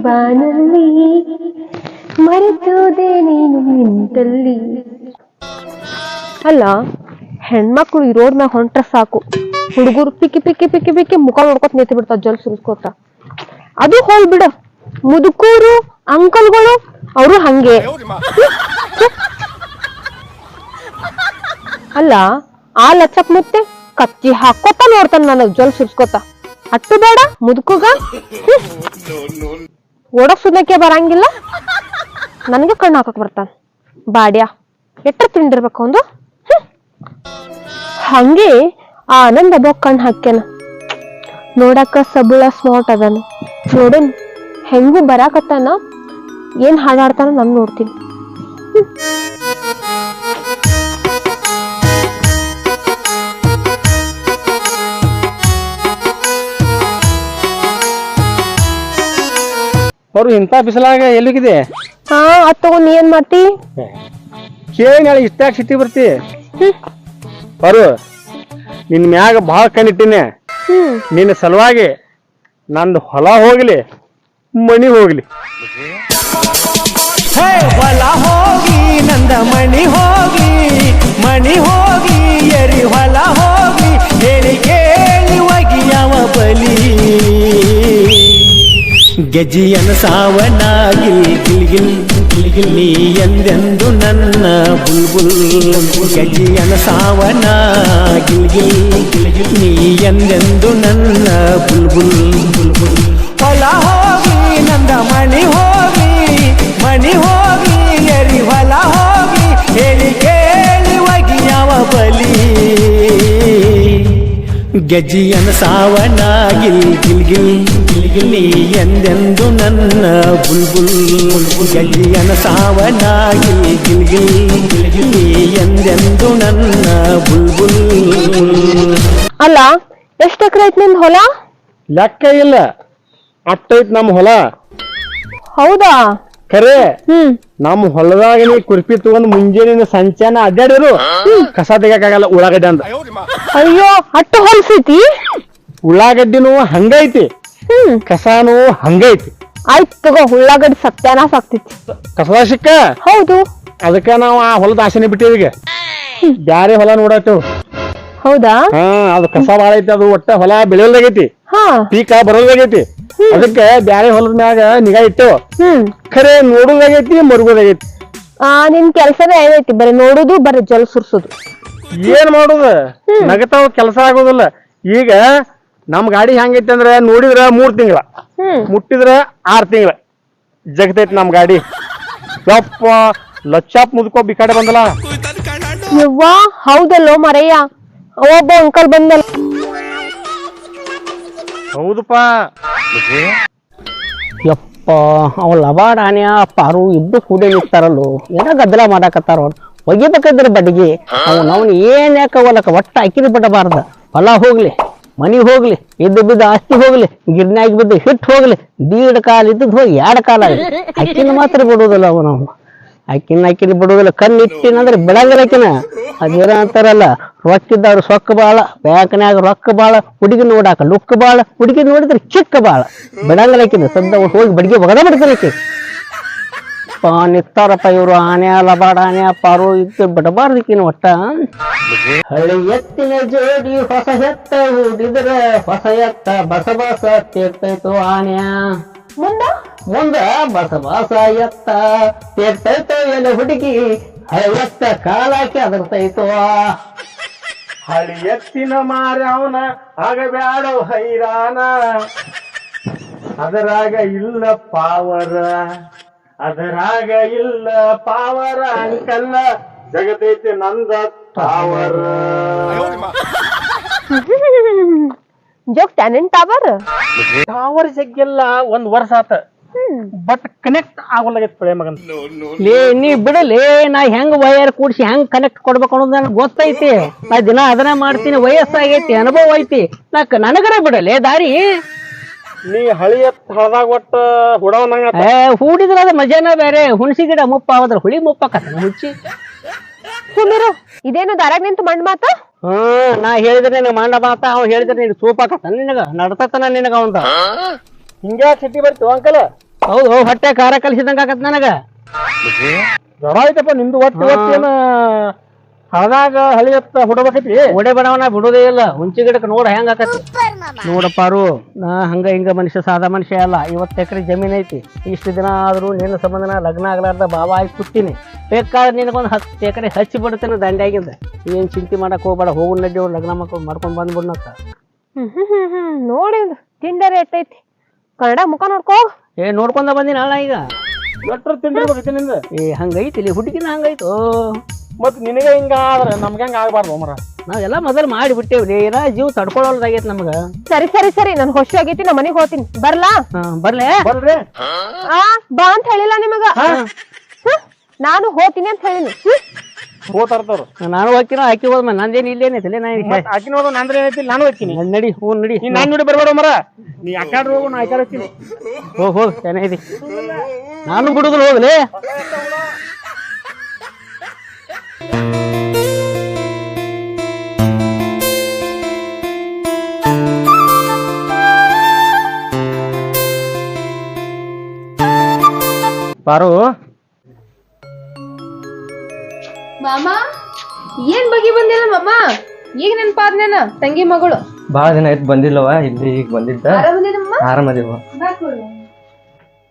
ಬಾನಲ್ಲಿ ಮರೆತೋದೆ ನೀನು ನಿಂತಲ್ಲಿ. ಅಲ್ಲ, ಹೆಣ್ಮಕ್ಳು ಈ ರೋಡ್ ಮ್ಯಾಗ ಹೊಂಟ್ರ ಸಾಕು, ಹುಡುಗರು ಪಿಕ್ಕಿ ಪಿಕ್ಕಿ ಪಿಕ್ಕಿ ಪಿಕ್ಕಿ ಮುಖ ನೋಡ್ಕೊತ ನಿಂತು ಬಿಡ್ತಾವ ಜಲ್ ಸುರಿಸ್ಕೋತ. ಅದು ಹೋಲ್ ಬಿಡ, ಮುದುಕೂರು ಅಂಕಲ್ಗಳು ಅವರು ಹಂಗೆ. ಅಲ್ಲ, ಆ ಲಚ್ಚಕ್ ಮತ್ತೆ ಕತ್ತಿ ಹಾಕೋತ ನೋಡ್ತಾನ ನನಗ್ ಜಲ್ ಸುರಿಸ್ಕೋತ. ಅಟ್ಟು ಬೇಡ ಮುದುಕುಗ ಓಡಕ್ ಸುದಕ್ಕೆ ಬರಂಗಿಲ್ಲ, ನನಗೆ ಕಣ್ಣು ಹಾಕಕ್ ಬರ್ತಾನ. ಬಾಡ್ಯಾ ಎಟ್ರ ತಿಂಡಿರ್ಬೇಕು ಒಂದು. ಹಂಗೆ ಆ ಆನಂದ್ ಅಬ್ಬ ಕಣ್ಣು ಹಾಕ್ಯಾನ. ನೋಡಕ್ಕ ಸಬುಳ ಸ್ಮಾರ್ಟ್ ಅದನ, ನೋಡನ್ ಹೆಂಗೂ ಬರಾಕತ್ತಾನ, ಏನ್ ಹಾಡಾಡ್ತಾನ ನಾನು ನೋಡ್ತೀನಿ. ಅವರು ಇಂಥ ಬಿಸಿಲಾಗ ಎಲ್ಲಿಗಿದೆ? ಹಾ, ಅದ್ ತಗೊಂಡ್ ನೀ ಏನ್ ಮಾಡ್ತಿ? ಕೇಳಿ ನಾಳೆ ಇಷ್ಟಾಗ ಸಿಟ್ಟಿ ಬರ್ತಿ. ಬರು, ನಿನ್ ಮ್ಯಾಗ ಭಾಳ ಕಣ್ಣಿಟ್ಟಿನಿ. ನಿನ್ನ ಸಲುವಾಗಿ ನಂದು ಹೊಲ ಹೋಗ್ಲಿ ಮನಿ ಹೋಗ್ಲಿ. ಹೊಲ ಹೋಗಿ ನಂದ ಮಣಿ ಹೋಗಿ, ಮಣಿ ಹೋಗಿ ಎರಿ ಹೊಲ ಹೋಗಿ, ಹೇಳಿ ಕೇಳಿ ಒಗಿಯವ ಬಲಿ. ಗೆಜ್ಜಿಯನ ಸಾವನಾಗಿಲ್ ಗಿಲ್ಗಿಲ್ ಗಿಲ್ಗಿಲ್ ನೀ ಎಂದೆಂದು ನನ್ನ ಬುಲ್ಬುಲ್. ಗೆಜ್ಜಿಯನ ಸಾವನ ಗಿಲ್ಗಿಲ್ ಗಿಲ್ಗಿಲ್ ನೀ ಎಂದೆಂದು ನನ್ನ ಬುಲ್ಬುಲ್. ಹೊಲ ಹೋಗಿ ನಂದ ಮಣಿ ಹೋಗಿ, ಮಣಿ ಹೋಗಿ ಎರಿ ಹೊಲ ಹೋಗಿ, ಹೇಳಿ ಕೇಳಿ ಒಗಿಯವ ಬಲಿ. ಗೆಜ್ಜಿಯನ ಸಾವನ ಗಿಲ್ ಗಿಲ್ಗಿಲ್ ಗಿಲ್ಗಿಲ್ ನೀ ಎಂದೆಂದು ನನ್ನ ಬುಲ್ಬುಲ್. ಗೆಜ್ಜಿಯನ ಸಾವನ ಗಿಲ್ ಗಿಲ್ಗಿಲ್ ಗಿಲ್ಗಿಲ್ ನೀ ಎಂದೆಂದು ನನ್ನ ಬುಲ್ಬುಲ್. ಅಲ್ಲ, ಎಷ್ಟ್ ಎಕರೆ ಐತ್ ನಿಂದ ಹೊಲ? ಲೆಕ್ಕ ಇಲ್ಲ, ಅಟ್ಟೈತ್ ನಮ್ಮ ಹೊಲ. ಹೌದಾ? ಖರೆ, ನಮ್ಮ ಹೊಲದಾಗ ನೀ ಕುರ್ಪಿ ತಗೊಂಡ್ ಮುಂಜಾನೆ ಸಂಚಾನ ಅಡ್ಡಾಡಿರು ಕಸ ತೆಗಿಯಕ್ಕಾಗಲ್ಲ ಉಳ್ಳಾಗಡ್ಡಿ ಅಂತ. ಅಯ್ಯೋ, ಅಟ್ಟು ಹೊಲ್ಸೈತಿ. ಉಳ್ಳಾಗಡ್ಡಿನೂ ಹಂಗೈತಿ, ಕಸಾನು ಹಂಗೈತಿ. ಆಯ್ತು ತಗೋ, ಉಳ್ಳಾಗಡ್ಡಿ ಸತ್ಯಾನಾಶ ಆಗ್ತೈತಿ. ಕಸದ ಸಿಕ್ಕ. ಹೌದು, ಅದಕ್ಕ ನಾವು ಆ ಹೊಲದ ಆಸೆನೆ ಬಿಟ್ಟಿವಿ. ಈಗ ಬ್ಯಾರೆ ಹೊಲ ನೋಡಾಟು. ಹೌದಾ? ಹಾ, ಅದು ಕಸ ಬಾಳ ಐತಿ, ಅದು ಒಟ್ಟ ಹೊಲ ಬೆಳೆಯೋದಾಗೈತಿ, ಪೀಕ ಬರೋದಾಗೈತಿ. ಅದಕ್ಕೆ ಬ್ಯಾರೆ ಹೊಲದ ಮ್ಯಾಗ ನಿಗಾ ಇಟ್ಟು ಖರೆ ನೋಡುದಾಗೈತಿ, ಮರುಗೋದಾಗೈತಿ. ನಿನ್ ಕೆಲ್ಸನೇ ಏನೈತಿ? ಬರೀ ನೋಡುದು, ಬರೀ ಜಲ್ ಸುರ್ಸುದು. ಏನ್ ಮಾಡುದ? ನಗತಾವ ಕೆಲಸ ಆಗೋದಿಲ್ಲ. ಈಗ ನಮ್ ಗಾಡಿ ಹೆಂಗೈತಿ ಅಂದ್ರ ನೋಡಿದ್ರ 3 ತಿಂಗಳ, ಮುಟ್ಟಿದ್ರ 6 ತಿಂಗಳ ಜಗತೈತಿ ನಮ್ ಗಾಡಿ. ಯಪ್ಪ, ಲಚ್ಚಾಪ್ ಮುದ್ಕೊ ಈ ಕಡೆ ಬಂದಲ್ಲ. ಯವ್ವಾ, ಹೌದಲ್ಲೋ ಮರಯ್ಯ, ಒಬ್ಬ ಅಂಕಲ್ ಬಂದಲ್ಲ. ಹೌದಪ್ಪ. ಯಪ್ಪ, ಅವ ಲಬಾಡ್ ಆನೆ ಪಾರು ಇಬ್ರು ಕೂಡಿ ನಿಂತಾರಲ್ಲೋ, ಏನೋ ಗದ್ದಲ ಮಾಡಾಕತ್ತಾರ. ಅವ್ರು ಒಗಿಬೇಕಿದ್ರ ಬಡ್ಗಿ ಅವ್ನು ಏನ್ ಯಾಕವಲ್ಲಕ ಒಟ್ಟ ಅಕ್ಕಿನ ಬಿಡಬಾರ್ದ. ಹೊಲ ಹೋಗ್ಲಿ, ಮನಿ ಹೋಗ್ಲಿ, ಇದ್ದು ಬಿದ್ದು ಆಸ್ತಿ ಹೋಗ್ಲಿ, ಗಿರ್ನಾಗಿ ಬಿದ್ದು ಹಿಟ್ಟು ಹೋಗ್ಲಿ, ದೀಡ್ ಕಾಲ ಇದ್ದದ್ ಹೋಗಿ 2 ಕಾಲ ಆಗಲಿ, ಅಕ್ಕಿನ ಮಾತ್ರ ಬಿಡುವುದಿಲ್ಲ ಅವನು. ಅಕ್ಕಿನ ಬಿಡುವುದಿಲ್ಲ, ಕಣ್ಣಿಟ್ಟಿನಂದ್ರೆ ಬಿಡಂಗಿಲ್ಲ ಅಕ್ಕಿನ. ಅದೇನ ಅಂತಾರಲ್ಲ, ರೊಕ್ಕಿದ್ದವ್ರು ಸೊಕ್ಕ ಬಾಳ, ಬ್ಯಾಂಕ್ನ್ಯಾಗ ರೊಕ್ಕ ಬಾಳ, ಹುಡುಗಿ ನೋಡಾಕ ಲುಕ್ ಬಾಳ, ಹುಡುಗಿ ನೋಡಿದ್ರೆ ಚಿಕ್ಕ ಬಾಳ. ಬಿಡಂಗಿಲ್ಲ ಅಕ್ಕಿನ, ಸದ್ದ ಹೋಗಿ ಬಡ್ಗಿ ಒಗದ ಬಿಡ್ತಾನೆ ಅಕ್ಕಿ. ನಿತ್ತಾರಪ್ಪ ಇವ್ರು ಆನೆ ಲಬಾಡ ಆನೆ ಪಾರು ಇತ್ತು ಬಿಡಬಾರ್ದಕ್ಕಿನ ಒಟ್ಟ. ಹಳಿ ಎತ್ತಿನ ಜೋಡಿ ಹೊಸ ಎತ್ತ ಹೂಡಿದ್ರ ಹೊಸ ಎತ್ತ ಬಸ ಬಸ ತೇರ್ತೈತು ಆನೆ. ಮುಂದ ಬಸ ಬಸ ಎತ್ತ ತೇರ್ತೈತೋ ಎಲ್ಲ ಹುಡುಗಿ, ಹಳಿ ಎತ್ತ ಕಾಲಾಕಿ ಅದರ್ತೈತೋ. ಹಳಿ ಎತ್ತಿನ ಮಾರವನ ಆಗಬ್ಯಾಡೋ ಹೈರಾಣ, ಅದರಾಗ ಇಲ್ಲ ಪಾವರ, ಅದರಾಗ ಇಲ್ಲ ಪಾವರ ಅಂಕಲ್ಲ, ಜಗತೈತಿ ನಂದ ಟಾವರ್. ಜೋಕ್ ಟ್ಯಾಲೆಂಟ್ ಟಾವರ್ ಜಗ್ಗೆಲ್ಲ 1 ವರ್ಷ ಆತ, ಬಟ್ ಕನೆಕ್ಟ್ ಆಗೋಲಾಗೈತಿ ಪಳೆ ಮಗನ್. ಲೇ ನೀ ಬಿಡಲಿ, ನಾ ಹೆಂಗ್ ವೈರ್ ಕೂಡ್ಸಿ ಹೆಂಗ್ ಕನೆಕ್ಟ್ ಕೊಡ್ಬೇಕು ಅನ್ನೋದು ನನಗೆ ಗೊತ್ತೈತಿ. ನಾ ದಿನ ಅದನ್ನ ಮಾಡ್ತೀನಿ, ವಯಸ್ಸಾಗೈತಿ, ಅನುಭವ ಐತಿ. ನನಗರ ಬಿಡಲಿ ದಾರಿ. ನೀ ಹಳಿ ಹಳದಾಗ ಒಟ್ಟ ಹುಡವನಂಗ ಹೂಡಿದ್ರ ಅದ ಮಜಾನ ಬೇರೆ. ಹುಣಸಿ ಗಿಡ ಮುಪ್ಪಾವದ್ರ ಹುಳಿ ಮುಪ್ಪಾಕತ್ತ ಹುಚ್ಚಿ. ಸುಮಿರು, ಇದೇನು ದಾರಾಗ ನಿಂತು ಮಂಡ್ ಮಾತ? ನಾ ಹೇಳಿದ್ರೆ ನಿನಗ ಮಂಡ ಮಾತ, ಅವ್ ಹೇಳಿದ್ರೆ ನಿನಗೆ ಸೂಪಾಕತ್ತ, ನಿನಗ ನಡ್ತತನ ನಿನಗ ಅವಂದ. ಹಿಂಗ್ಯಾಕ್ ಸಿಟ್ಟಿ ಬರ್ತೀವ ಅಂಕಲ್? ಹೌದು ಹೊಟ್ಟೆ ಖಾರ ಕಲಿಸಿದಂಗ ಆಗತ್ ನನಗ. ಜ್ವರ ಐತಪ್ಪ ನಿಂದು ಒಟ್ಟು ಏನ ಹಳದಾಗ ಹಳಿ ಹತ್ತ ಹುಡಬೇಕೈತಿ. ಒಡೆ ಬಡವನ ಬಿಡೋದೇ ಇಲ್ಲ. ಹುಂಚಿ ಗಿಡಕ್ಕೆ ನೋಡ ಹೆಂಗ ಆಕತಿ ನೋಡಪ್ಪಾರು. ನಾ ಹಂಗ ಹಿಂಗ ಮನುಷ್ಯ ಸಾದಾ ಮನುಷ್ಯ ಅಲ್ಲ. 50 ಎಕರೆ ಜಮೀನ್ ಐತಿ. ಇಷ್ಟು ದಿನ ಆದ್ರೂ ನಿನ್ನ ಸಂಬಂಧನ ಲಗ್ನ ಆಗ್ಲಾರ್ದ ಬಾಬಾ ಆಗಿ ಕೂತೀನಿ. ಬೇಕಾದ್ರೆ ನಿನಗೊಂದು 10 ಎಕರೆ ಹಚ್ಚಿ ಬಿಡ್ತೇನೆ ದಂಡ್ಯಾಗಿಂದ. ಏನ್ ಚಿಂತೆ ಮಾಡಕ್ ಹೋಗ್ಬೇಡ. ಹೋಗು ನಡ್ಡಿ ಅವ್ರು ಲಗ್ನ ಮಾಡ್ಕೊಂಡ್ ಬಂದ್ಬಿಡ್ನಕ್ಕ. ನೋಡಿ ತಿಂಡರೆ ಎಟ್ಟೈತಿ. ಕನ್ನಡ ಮುಖ ನೋಡ್ಕೋ. ನೋಡ್ಕೊಂಡ ಬಂದಿನ ಅಲ್ಲ ಈಗ. ಎಟ್ರ ತಿಂಡಿರ್ಬೇಕೈತಿ ನಿಂದ. ಹಂಗೈತಿ ಇಲ್ಲಿ ಹುಡುಗಿನ ಹಂಗಾಯ್ತು. ಮತ್ ನಿನಗೆ ಹಿಂಗ ಆದ್ರ ನಮ್ಗೆ ಹೆಂಗ ಆಗ್ಬಾರ್ದು ಮರ. ನಾವೆಲ್ಲ ಮೊದಲು ಮಾಡಿ ಬಿಟ್ಟೇವ್ರಿ. ಏನ ಜೀವ ತಡ್ಕೊಳ್ಳೋದಾಗೈತಿ ನಮ್ಗ. ಸರಿ ನನ್ ಹೊಶಿ ಆಗೈತಿ. ನಾ ಮನೆಗ್ ಹೋಗ್ತೀನಿ. ಬರ್ಲಾ? ಬರ್ಲೆ ಬರ್ರಿ. ಬಾ ಅಂತ ಹೇಳಿಲ್ಲ ನಿಮಗ. ನಾನು ಹೋಗ್ತೀನಿ ಅಂತ ಹೇಳಿನಿ. ಹೋತಾರ್ತಾರ. ನಾನು ಹೋಗ್ತೀನ. ಆಕಿ ಹೋದ್ಮ ನಂದೇನ್ ಇಲ್ಲೇನೈತಿಲ್ಲ. ಆಕಿನ ಹೋದ ನಂದ್ರೆ ಏನೈತಿ ನಾನು ಹೋಗ್ತೀನಿ. ನಡಿ ಹೂ ನಡಿ. ನಾನ್ ನೋಡಿ ಬರ್ಬೇಡ ಮರ. ನೀ ಅಕ್ಕಾಡ್ರ ಹೋಗು ನಾ ಅಕ್ಕಾಡ್ ಹೋಗ್ತೀನಿ. ಹೋಗ್ ಚೆನ್ನಾಗಿದೆ. ನಾನು ಬಿಡುದಿಲ್ಲ ಹೋಗ್ಲಿ. ಪಾರು ಮಾಮ ಏನ್ ಬಗಿ ಬಂದಿಲ್ಲ ಮಾಮ. ಈಗ ನೆನಪಾದ್ನೇನ ತಂಗಿ ಮಗಳು. ಬಾಳ ದಿನ ಆಯ್ತು ಬಂದಿಲ್ಲವ. ಇಲ್ಲಿ ಈಗ ಬಂದಿದ್ದ. ಆರಾಮದಿವ.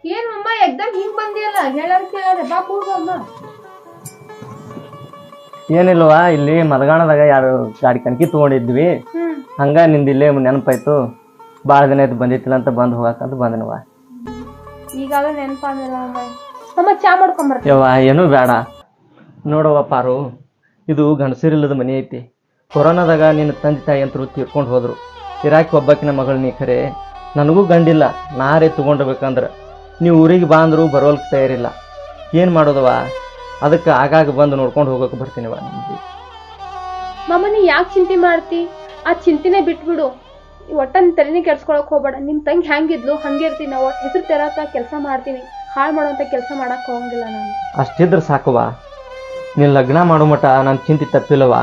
ಏನ್ ಮಮ್ಮ ಎಕ್ದಮ್ ಹಿಂಗ್ ಬಂದಿಯಲ್ಲ. ಹೇಳಾರ ಬಾ ಕೂಡ್ಬಮ್ಮ. ಏನಿಲ್ವಾ, ಇಲ್ಲಿ ಮದಗಾಣದಾಗ 2 ಗಾಡಿ ಕಣಕಿ ತಗೊಂಡಿದ್ವಿ. ಹಂಗ ನಿಂದಿಲ್ಲೇ ನೆನಪಾಯ್ತು. ಬಾಳ ದಿನ ಆಯ್ತು ಬಂದಿತ್ತಿಲ್ಲ ಅಂತ ಬಂದ್ ಹೋಗಾಕಂತ ಬಂದನವ. ಈಗಾಗ ನೆನಪಾದ್ನಲ್ಲ ಮಮ್ಮ. ಚಾ ಮಾಡ್ಕೊಂಬರ್ತೀನಿ. ಯವ್ವ ಏನೂ ಬೇಡ. ನೋಡವ್ವ ಪಾರು, ಇದು ಗಂಡಸರಿಲ್ಲದ ಮನೆ ಐತಿ. ಕೊರೋನಾದಾಗ ನಿನ್ನ ತಂದೆ ತಾಯಿ ಅಂತರು ತೀರ್ಕೊಂಡು ಹೋದ್ರು. ಇರಾಕಿ ಒಬ್ಬಾಕಿನ ಮಗಳು ನೀ ಖರೆ. ನನಗೂ ಗಂಡಿಲ್ಲ. ನಾರೇ ತಗೊಂಡ್ಬೇಕಂದ್ರೆ ನೀವು ಊರಿಗೆ ಬಾ ಅಂದ್ರು ಬರೋಲ್ಕ್ ತಯಾರಿಲ್ಲ. ಏನು ಮಾಡೋದವ? ಅದಕ್ಕೆ ಆಗಾಗ ಬಂದು ನೋಡ್ಕೊಂಡು ಹೋಗೋಕೆ ಬರ್ತೀನಿವ. ಮಾಮ ನೀ ಯಾಕೆ ಚಿಂತೆ ಮಾಡ್ತಿ? ಆ ಚಿಂತೆನೆ ಬಿಟ್ಬಿಡು. ಒಟ್ಟನ್ ತಲೆನೇ ಕೆಡ್ಸ್ಕೊಳಕ್ ಹೋಗ್ಬೇಡ. ನಿಮ್ ತಂಗಿ ಹೆಂಗಿದ್ಲು ಹಂಗೆ ಇರ್ತೀನಿ. ಒಟ್ಟು ಹೆಸರು ತೆರಕ ಕೆಲಸ ಮಾಡ್ತೀನಿ. ಹಾಳು ಮಾಡುವಂತ ಕೆಲಸ ಮಾಡಕ್ ಹೋಗಂಗಿಲ್ಲ ನಾನು. ಅಷ್ಟಿದ್ರೆ ಸಾಕುವ. ನೀನು ಲಗ್ನ ಮಾಡೋ ಮಟ ನನ್ನ ಚಿಂತೆ ತಪ್ಪಿಲ್ಲವ.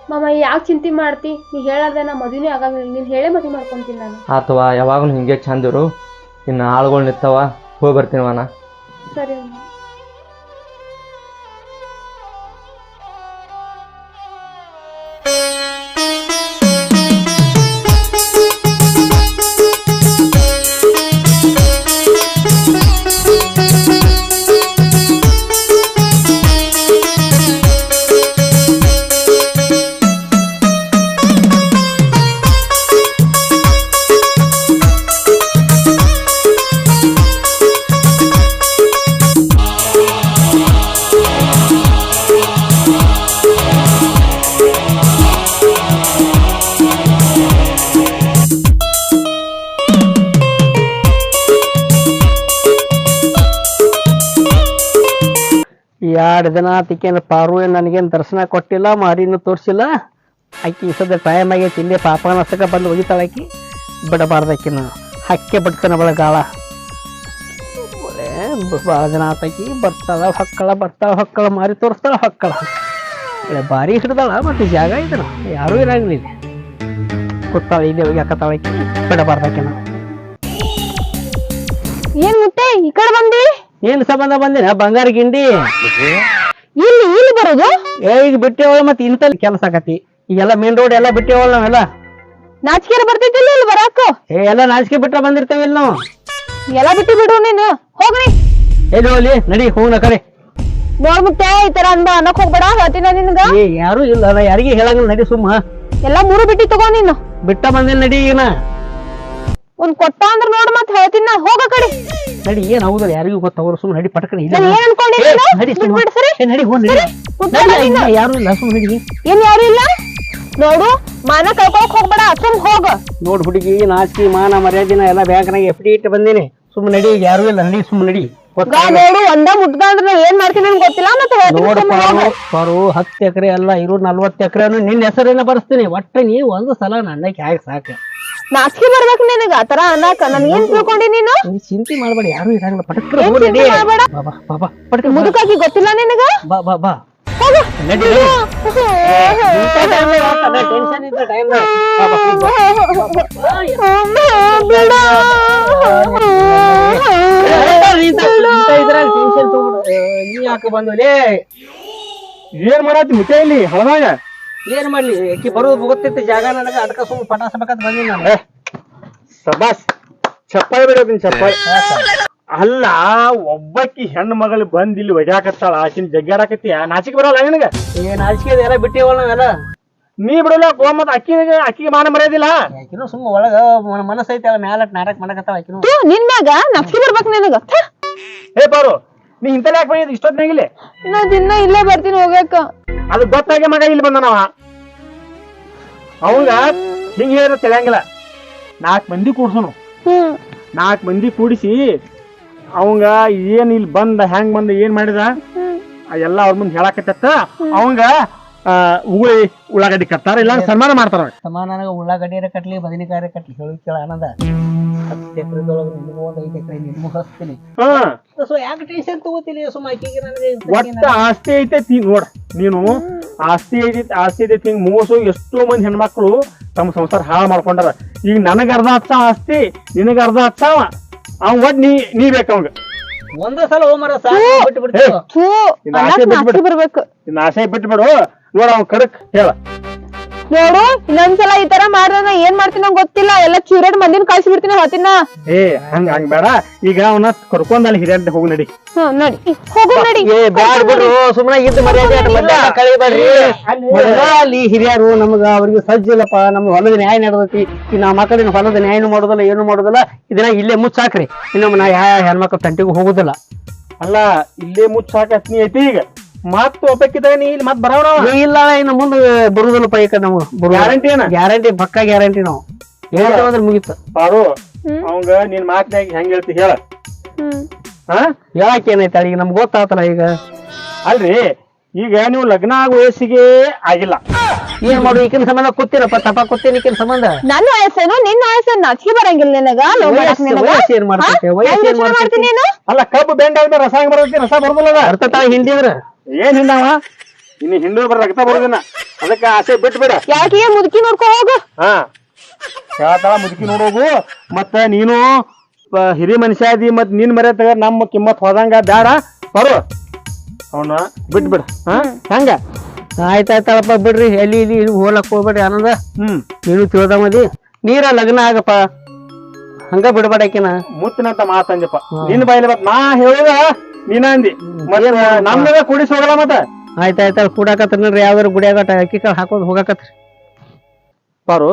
ಮಾಮ ಯಾಕೆ ಚಿಂತೆ ಮಾಡ್ತಿ? ನೀ ಹೇಳಾರ್ದೆ ನಾ ಮದುವೆನೇ ಆಗಂಗಿಲ್ಲ. ನೀನ್ ಹೇಳೇ ಮದುವೆ ಮಾಡ್ಕೊಂತೀನಿ ನಾನು. ಆತವ, ಯಾವಾಗಲೂ ಹಿಂಗೆ ಚಂದಿರು. ಇನ್ನು ಆಳುಗಳು ನಿಂತವ. ಹೋಗಿ ಬರ್ತೀನಿವ ನಾ. ಸರಿ. ಎರಡು ದಿನ ಆತಿಕೇನು ಪಾರು ನನಗೇನು ದರ್ಶನ ಕೊಟ್ಟಿಲ್ಲ, ಮಾರಿನೂ ತೋರಿಸಿಲ್ಲ. ಆಕಿ ಸದ್ಯ ಟೈಮ್ ಆಗೈತಿ. ಇಲ್ಲೇ ಪಾಪನಸಕ ಬಂದು ಒಗಿತಾಳೆ ಆಕಿ. ಬಿಡಬಾರ್ದಾಕಿನ ಹಕ್ಕೆ ಬಿಡ್ತಾನೆ ಬಳಗಾಳ. ಭಾಳ ದಿನ ಆತಾಕಿ ಬರ್ತಾಳ ಹೊಕ್ಕಳ ಮಾರಿ ತೋರಿಸ್ತಾಳ ಹೊಕ್ಕಳ. ಭಾರಿ ಹಿಡ್ದಾಳ. ಮತ್ತೆ ಜಾಗ ಇದ್ರ ಯಾರೂ ಇರಂಗಿಲ್ಲ. ಕೂತಾಳ ಇಲ್ಲೇ ಹೋಗಿ ಹಾಕತ್ತಾಳಕಿ. ಬಿಡಬಾರ್ದಾಕಿನ. ಏನ್ ಮುಟ್ಟೆ ಈ ಕಡೆ ಬಂದಿ? ಏನ್ ಸಂಬಂಧ ಬಂದಿನ ಬಂಗಾರ ಗಿಂಡಿ? ಇಲ್ಲಿ ಬರೋದು? ಈಗ ಬಿಟ್ಟೇವಳ. ಮತ್ತೆ ಇಂತಲ್ಲಿ ಕೆಲಸ ಆಕತಿ. ಈಗೆಲ್ಲ ಮೇನ್ ರೋಡ್ ಎಲ್ಲ ಬಿಟ್ಟೇವಳ ನಾವೆಲ್ಲ. ನಾಚಿಕೆ ಬರ್ತೈತಿಲ್ಲ ಇಲ್ಲಿ ಬರಾಕ? ಎಲ್ಲ ನಾಚಿಕೆ ಬಿಟ್ಟ ಬಂದಿರ್ತೇವೆ ಇಲ್ಲಿ ನಾವು. ಎಲ್ಲ ಬಿಟ್ಟು ಬಿಡು ನೀನು. ಹೋಗ್ರಿ. ಎಲ್ಲಿ ಹೋಗ್ಲಿ ನಡಿ ಹೋಗ್ನ ಕಡೆ. ನೋಡ್ಬಿಟ್ಟೆ ಈ ತರ ಅನ್ನಕ್ ಹೋಗ್ಬೇಡ. ಹೇಳ್ತೀನ ನಿನ್ಗ. ಯಾರು ಇಲ್ಲ. ನಾ ಯಾರಿಗೆ ಹೇಳಂಗಿಲ್ಲ. ನಡಿ ಸುಮ್ಮ. ಎಲ್ಲಾ 3 ಬಿಟ್ಟಿ ತಗೋ ನೀನು. ಬಿಟ್ಟ ಬಂದೇನ್ ನಡಿ. ಈಗ ಒಂದ್ ಕೊಟ್ಟ ಅಂದ್ರ ನೋಡ್ ಮತ್ ಹೇಳ್ತೀನ. ಹೋಗ ಕಡೆ ನಡಿ. ಏನ್ ಹೌದಲ್ಲ ಯಾರಿಗೂ ಗೊತ್ತವ್ರು. ಸುಮ್ ನಡಿ ಪಟಕನ. ಏನ್ ಅನ್ಕೊಂಡಿದ್ದೀನಿ? ನಡಿ ಯಾರು ಇಲ್ಲ. ಸುಮ್ ನಡಿ. ಏನ್ ಯಾರು ಇಲ್ಲ ನೋಡು. ಮಾನ ಕಳ್ಕೊಳಕ್ ಹೋಗ್ಬೇಡ. ಸುಮ್ ಹೋಗ. ನೋಡ್ ಹುಡುಗಿ ನಾಚಿಕೆ ಮಾನ ಮರ್ಯಾದಿನ ಎಲ್ಲ ಬ್ಯಾಂಕ್ನಾಗ FD ಇಟ್ಟು ಬಂದೇನಿ. ಸುಮ್ ನಡಿ. ಯಾರು ಇಲ್ಲ. ನಡಿ ಸುಮ್ ನಡಿ. ನೋಡು ಒಂದ ಮುಟ್ಕೊಂಡ್ರೆ ಏನ್ ಮಾಡ್ತೀನಿ ಗೊತ್ತಿಲ್ಲ. ನೋಡ್ ಪಾರು 10 ಎಕರೆ ಅಲ್ಲ ಇರೋ 40 ಎಕರೆನು ನಿನ್ನ ಹೆಸರೇನ ಬರ್ಸ್ತೀನಿ. ಒಟ್ಟ ನೀ ಒಂದು ಸಲ ನನ್ನಕ್ಕೆ ಹಾಕಿ ಸಾಕ. ನಾಚಿಕೆ ಬರ್ಬೇಕು ನಿನಗ ಆ ತರ ಅನ್ನಕ. ನನ್ ಏನ್ ತಿಳ್ಕೊಂಡಿ ನೀನು? ಚಿಂತೆ ಮಾಡ್ಬೇಡ. ಯಾರು ಇರಂಗಿಲ್ಲ. ಪಟಕ್ರ ಮುದುಕಾಗಿ ಗೊತ್ತಿಲ್ಲ ನಿನಗ? ಬಾ ಬಾ ಬಾ. ಹೋಗು. ನಡಿ. ಟೆನ್ಷನ್ ಇದ್ದ ಟೈಮ್ ಟೆನ್ಷನ್ ತಗೊಂಡು ನೀ ಯಾಕೆ ಬಂದ್ವಲೇ ಏನ್ ಮಾಡತ್ತಿ ಮುಖ ಇಲ್ಲಿ ಹಳದಾಗ ಏನ್ ಮಾಡ್ಲಿ ಆಕಿ ಬರೋದು ಗೊತ್ತಿತ್ತು ಜಾಗ ನನಗ ಅದಕ್ಕ ಸುಮ್ ಪಟಾಸಬೇಕಂತ ಬಂದಿನಿ ನಾನು ಸಬಾಸ್ ಚಪ್ಪಾಳಿ ಬಿಡೋದಿನ್ ಚಪ್ಪಾಳಿ ಅಲ್ಲ ಒಬ್ಬಕ್ಕಿ ಹೆಣ್ಣು ಮಗಳು ಬಂದ್ ಇಲ್ಲಿ ಒಜಾಕತ್ತಾಳ ಆಕಿನ ಜಗ್ಗಾಡಕತ್ತೀಯ ನಾಚಿಕೆ ಬರಲ್ಲ ನಿನಗ ಏನ್ ನಾಚಿಕೆ ಎಲ್ಲ ಬಿಟ್ಟಿವಲ್ಲ ನಾವೆಲ್ಲ ನೀ ಬಿಡಲ್ಲ ಮತ್ ಅಕ್ಕಿಗೆ ಮಾನ ಮರ್ಯಾದಿಲ್ಲ ಆಕಿನೂ ಸುಮ್ಮ ಒಳಗ ಮನಸ್ಸು ಐತಿ ಅಲ್ಲ ಮ್ಯಾಲ ನಾಟಕ ಮಾಡಕತ್ತಾವ ಆಕಿನೂ ನಿನ್ ಮ್ಯಾಗ ನಕ್ಷಿ ಬರ್ಬೇಕ್ ನಿನಗ ಹೇ ಬಾರು ನೀ ಇಂತಲ್ಲ ಯಾಕೆ ಬಂದಿದ್ ಇಷ್ಟೊತ್ತಿನಾಗಿಲ್ಲ ನಾ ದಿನ ಇಲ್ಲೇ ಬರ್ತೀನಿ ಹೋಗ್ಯಾಕ ಅದು ಗೊತ್ತಾಗೆ ಮಗ ಇಲ್ಲಿ ಬಂದನವ ಅವಂಗ ಹಿಂಗ ಹೇಳಿದ್ರೆ ತಿಳಿಯಂಗಿಲ್ಲ 4 ಮಂದಿ ಕೂಡ್ಸೋನು 4 ಮಂದಿ ಕೂಡಿಸಿ ಅವಂಗ ಏನ್ ಇಲ್ಲಿ ಬಂದ ಹೆಂಗ್ ಬಂದ ಏನ್ ಮಾಡಿದ ಎಲ್ಲ ಅವ್ರ ಮುಂದೆ ಹೇಳಕತ್ತ ಅವಂಗ ಉಳ್ಳಾಗಡ್ಡಿ ಕಟ್ತಾರ ಇಲ್ಲ ಸನ್ಮಾನ ಮಾಡ್ತಾರ ಸಮಾನ ಉಳ್ಳಾಗಡ್ಡಿಯರ ಕಟ್ಲಿ ಬದನೆಕಾಯಿ ಕಟ್ಲಿ ಹೇಳಿ ಕೇಳ ಆನಂದ 10 ಎಕರೆದೊಳಗ ನಿಮ್ಗೂ 5 ಎಕರೆ ನಿಮ್ಗೂ ಹಚ್ತೀನಿ ಸೊ ಯಾಕೆ ಟೆನ್ಷನ್ ತಗೋತೀನಿ ಸುಮ್ಮ ಆಕಿಗೆ ನನಗೆ ಒಟ್ಟ ಆಸ್ತಿ ಐತೈತಿ ನೋಡ ನೀನು ಆಸ್ತಿ ಐತೈತಿ ಹಿಂಗ್ ಮೋಸ ಎಷ್ಟೋ ಮಂದಿ ಹೆಣ್ಮಕ್ಳು ತಮ್ಮ ಸಂಸಾರ ಹಾಳು ಮಾಡ್ಕೊಂಡಾರ ಈಗ ನನಗ ಅರ್ಧ ಹಚ್ಚಾವ ಆಸ್ತಿ ನಿನಗ ಅರ್ಧ ಹಚ್ಚಾವ ಅವ್ ಒಟ್ ನೀ ಬೇಕ ಅವಂಗ ಒಂದೇ ಸಲ ಹೋಮರ ಸಾಕು ಬಿಟ್ಟು ಬಿಡ್ತೀವಿ ಬರ್ಬೇಕು ಇನ್ನ ಆಸೆ ಬಿಟ್ಬಿಡು ನೋಡ ಅವ್ ಕಡಕ್ ಹೇಳ ನೋಡು ಇನ್ನೊಂದ್ಸಲ ಈ ತರ ಮಾಡ್ರ ಏನ್ ಮಾಡ್ತೀನಿ ನಂಗೆ ಗೊತ್ತಿಲ್ಲ ಎಲ್ಲ ಚೂರೇಟ್ ಮಂದಿನ ಕಳ್ಸಿ ಬಿಡ್ತೀನಿ ಹೊತ್ತಿನ ಏ ಹಂಗ ಬೇಡ ಈಗ ಅವನ ಕರ್ಕೊಂಡ್ ಅಲ್ಲಿ ಹಿರಿಯಂತ ಹೋಗಿ ನಡಿ ನಡಿ ಹೋಗು ನಡಿ ಬ್ಯಾಡ ಬಿಡ್ರು ಸುಮ್ಮನೆ ಇದ್ದು ಮರ್ಯಾದೆ ಕಳಿಬೇಡ್ರಿ ಅಲ್ಲಿ ಹಿರಿಯರು ನಮಗ ಅವ್ರಿಗೆ ಸಜ್ಜಿಲ್ಲಪ್ಪ ನಮ್ಗೆ ಹೊಲದ ನ್ಯಾಯ ನಡೆದೈತಿ ಈ ನಾ ಮಕ್ಕಳಿನ ಹೊಲದ ನ್ಯಾಯನು ಮಾಡೋದಿಲ್ಲ ಏನು ಮಾಡೋದಿಲ್ಲ ಇದನ್ನ ಇಲ್ಲೇ ಮುಚ್ಚಾಕ್ರಿ ಇನ್ನೊಮ್ಮೆ ನಾ ಯಾವ ಹೆಣ್ಮಕ್ಳ ತಂಟಿಗೂ ಹೋಗುದಿಲ್ಲ ಅಲ್ಲ ಇಲ್ಲೇ ಮುಚ್ಚಾಕತ್ನಿ ಐತಿ ಈಗ ಮತ್ ಒಬ್ಬಕ್ಕಿದಾಗ ನೀ ಇಲ್ಲಿ ಮತ್ ಬರವಣ ಇಲ್ಲ ಇನ್ನು ಮುಂದೆ ಬರುದಿಲ್ಲಪ್ಪ ಈಗ ನಾವು ಗ್ಯಾರಂಟಿ ಏನ ಗ್ಯಾರಂಟಿ ಪಕ್ಕಾ ಗ್ಯಾರಂಟಿ ನಾವು ಹೇಳ್ತೇವಂದ್ರೆ ಮುಗಿತ ಪಾರು ಅವಂಗ ನಿನ್ ಮಾತಿನಾಗ ಹೆಂಗ್ ಹೇಳ್ತಿ ಹೇಳ ಹೇಳಕ್ ಏನೈತೆ ಈಗ ನಮ್ಗೆ ಗೊತ್ತಾತಲ್ಲ ಈಗ ಅಲ್ರಿ ಈಗ ನೀವು ಲಗ್ನ ಆಗೋ ವಯಸ್ಸಿಗೆ ಆಗಿಲ್ಲ ಏನ್ ಮಾಡು ಈಗಿನ ಸಂಬಂಧ ಕೂತೀರಪ್ಪ ತಪ್ಪ ಕೂತೀನಿ ಈಗಿನ ಸಂಬಂಧ ನನ್ನ ವಯಸ್ಸೇನು ನಿನ್ನ ವಯಸ್ಸೇನು ನಾಚಿಕೆ ಬರಂಗಿಲ್ಲ ನಿನಗ ವಯಸ್ಸು ಏನ್ ಮಾಡ್ತೈತೆ ವಯಸ್ಸು ಏನ್ ಮಾಡ್ತೈತಿ ನೀನು ಅಲ್ಲ ಕಬ್ಬು ಬೆಂಡ್ ಆದ್ಮೇಲೆ ರಸ ಹಂಗ ಬರ್ತೈತಿ ರಸ ಬರೋದಿಲ್ಲ ಅರ್ಥ ತಾಳ ಹಿಂದಿದ್ರ ಏನ್ ಹಿಂಡವ ಇನ್ನು ಹಿಂಡು ಬರ ರಕ್ತ ಬರೋದಿನ ಅದಕ್ಕೆ ಆಸೆ ಬಿಟ್ಬಿಡ ಯಾಕೆ ಮುದುಕಿ ನೋಡ್ಕೊ ಹೋಗು ಹಾ ಯಾವತರ ಮುದುಕಿ ನೋಡೋಗು ಮತ್ತ ನೀನು ಹಿರಿ ಮನುಷ್ಯ ಅದಿ ಮತ್ ನಿನ್ ಮರ್ಯಾದ ನಮ್ಮ ಕಿಮ್ಮತ್ ಹೋದಂಗ ಬ್ಯಾಡ ಬರು ಅವನ ಬಿಟ್ಬಿಡ ಹಂಗ ಆಯ್ತಾಯ್ತಳಪ್ಪ ಬಿಡ್ರಿ ಎಲ್ಲಿ ಇಲ್ಲಿ ಹೋಲಕ್ ಹೋಗ್ಬೇಡ್ರಿ ಆನಂದ ನೀನು ತಿಳ್ದ ಮದಿ ನೀರ ಲಗ್ನ ಆಗಪ್ಪ ಹಂಗ ಬಿಡ್ಬೇಡಕಿನ ಮುತ್ತಿನಂತ ಮಾತಂದಪ್ಪ ನಿನ್ ಬಾಯಿಲಿ ಬತ್ ನಾ ಹೇಳುದ ನೀನ ಅಂದಿ ನಮ್ದಾಗ ಕೂಡಿಸಿ ಹೋಗಲ್ಲ ಮತ್ತ ಆಯ್ತಾಯ್ತ ಕೂಡಾಕತ್ರ ನೋಡ್ರಿ ಯಾವ್ದಾರು ಗುಡಿಯಾಗಟ ಅಕ್ಕಿ ಕಾಳು ಹಾಕೋದ್ ಹೋಗಾಕತ್ರಿ ಪಾರು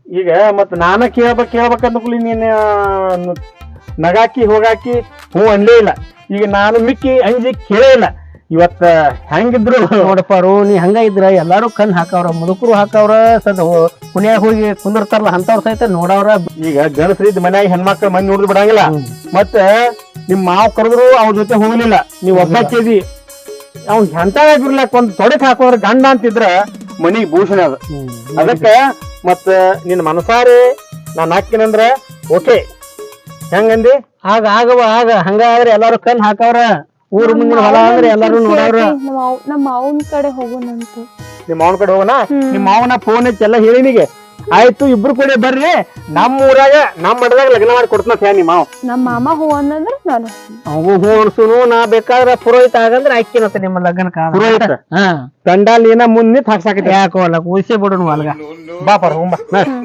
ಈಗ ಮತ್ ನಾನ ಕೇಳ್ಬೇಕಂತ ನೀನ್ ನಗಾಕಿ ಹೋಗಾಕಿ ಹೂ ಅನ್ಲೇ ಇಲ್ಲ ಈಗ ನಾನು ಮಿಕ್ಕಿ ಅಂಜಿ ಕೇಳೇ ಇಲ್ಲ ಇವತ್ತ ಹೆಂಗಿದ್ರು ನೋಡಪ್ಪಾರು ನೀ ಹಂಗ ಇದ್ರ ಎಲ್ಲಾರು ಕಣ್ ಹಾಕವ್ರ ಮುದುಕರು ಹಾಕವ್ರ ಸದ್ ಕುಣಿಯಾಗ ಹೋಗಿ ಕುಂದಿರ್ತಾರಲ್ಲ ಅಂತವ್ರ ಸಹಿತ ನೋಡವ್ರ ಈಗ ಗಣಸರಿದ್ ಮನ್ಯಾಗ ಹೆಣ್ಮಕ್ಳ ಮಂದಿ ನೋಡಿದ್ ಬಿಡಂಗಿಲ್ಲ ಮತ್ತ ನಿಮ್ ಮಾವ್ ಕರೆದ್ರು ಅವ್ರ ಜೊತೆ ಹೋಗ್ಲಿಲ್ಲ ನೀವ್ ಒಬ್ಬಾಕಿದಿ ಅವ್ ಎಂತಾಗಿರ್ಲಕ್ ಒಂದ್ ತೊಡಕ್ ಹಾಕೋದ್ರ ಗಂಡ ಅಂತಿದ್ರ ಮನಿಗ್ ಭೂಷಣ ಅದ ಅದಕ್ಕ ಮತ್ತ ನಿನ್ ಮನಸಾರಿ ನಾನ್ ಹಾಕಿನಂದ್ರ ಓಕೆ ಹೆಂಗಂದಿ ಆಗ ಆಗವ ಆಗ ಹಂಗಾದ್ರೆ ಎಲ್ಲಾರು ಕಣ್ ಹಾಕವ್ರ ಊರ್ ಮುಂದಿನ ಹೊಲ ಅಂದ್ರೆ ಎಲ್ಲಾರು ನೋಡವ್ರ ನಮ್ಮ ಮಾವನ್ ಕಡೆ ಹೋಗೋಣಂತ ನಿಮ್ ಮಾವನ ಕಡೆ ಹೋಗೋಣ ನಿಮ್ ಮಾವನ ಫೋನ್ ಹಚ್ಚಿ ಎಲ್ಲ ಹೇಳಿನಿಗೆ ಆಯ್ತು ಇಬ್ರು ಕೂಡ ಬರ್ರಿ ನಮ್ಮ ಊರಾಗ ನಮ್ ಮಠದಾಗ ಲಗ್ನ ಮಾಡಿ ಕೊಡ್ತಾನ ನಿಮ್ ಮಾವ ನಮ್ಮ ಮಾಮ ಹೂ ಅಂದ್ರ ನಾನು ಅವು ಹೋನ್ಸುನು ನಾ ಬೇಕಾದ್ರ ಪುರೋಹಿತ ಆಗಂದ್ರ ಅಕ್ಕಿನತ್ತ ನಿಮ್ಮ ಲಗ್ನಕ್ಕ ಪುರೋಹಿತ ಗಂಡಾಲ್ ಏನ ಮುಂದ್ ನಿಂತ್ ಹಾಕ್ಸಾಕತಿ ಯಾಕೋ ಅಲ್ಲ ಉಳಿಸೇ ಬಿಡೋಣ ಅಲ್ಗ ಬಾ ಪರ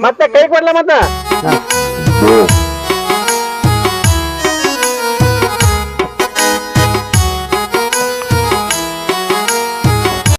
ಮತ್ತೆ ಕೈ ಕೊಡ್ಲ ಮತ್ತ